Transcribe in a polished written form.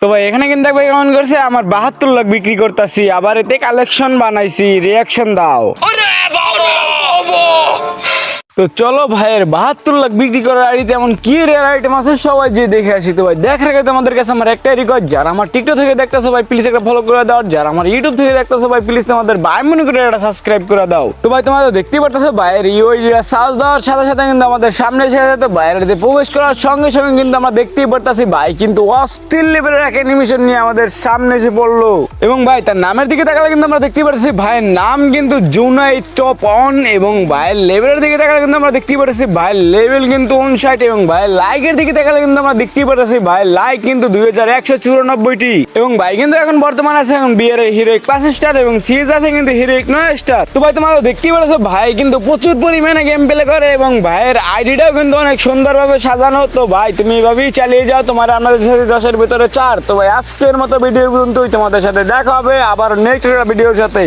তো ভাই এখানে কিন্তু ভাই কেমন করছে আমার 72 লাখ বিক্রি করতেছি, আবার এতে কালেকশন বানাইছি, রিয়াকশন দাও। তো চলো ভাইয়ের 72 লাখ বিক্রি করার আইডিতে এমন কি রেয়ার আইটেম আছে সবাই যে দেখে আসি। তো ভাই দেখার আগে তোমাদের কাছে আমার একটাই রিকোয়েস্ট, যারা আমার টিকটক থেকে দেখতেছো ভাই প্লিজ একটা ফলো করে দাও, যারা আমার ইউটিউব থেকে দেখতেছো ভাই প্লিজ তোমাদের ভাই মনে করে একটা সাবস্ক্রাইব করে দাও। তো ভাই তোমরা তো দেখতেই পারতেছো ভাইয়ের ইউআইডিটা সার্চ দেওয়ার সাথে সাথে কিন্তু আমাদের সামনে এসে যেত, বাইরেতে প্রবেশ করার সঙ্গে সঙ্গে কিন্তু আমরা দেখতেই পারতেছি ভাই কিন্তু অস্থির লেভেলের এক অ্যানিমেশন নিয়ে আমাদের সামনে এসে পড়লো। এবং ভাই তার নামের দিকে তাকালে কিন্তু আমরা দেখতেই পারতেছি ভাইয়ের নাম কিন্তু জুনাই টপ অন, এবং ভাইয়ের লেভেলের দিকে তাকালে কিন্তু আমরা দেখতেই পারতেছি ভাই লেভেল কিন্তু 59, এবং ভাই লাইকের দিকে তাকালে কিন্তু আমরা দেখতেই পারতেছি ভাই লাইক কিন্তু 2194টি, এবং ভাই কিন্তু এখন বর্তমানে আছে এখন বিয়ার হিরো ক্লাস স্টার, এবং সিএস আছে কিন্তু হিরো 9 স্টার। তো ভাই তোমরা দেখতেই পারছো ভাই কিন্তু প্রচুর পরিমাণে গেম প্লে করে, এবং ভাইয়ের আইডিটাও কিন্তু অনেক সুন্দরভাবে সাজানো। তো ভাই তুমি এভাবেই চালিয়ে যাও, তোমার আমাদের সাথে 10-এর ভিতরে 4। তো ভাই আজকের মতো ভিডিও পর্যন্তই, তোমাদের সাথে দেখা হবে আবার নেক্সট ভিডিওর সাথে।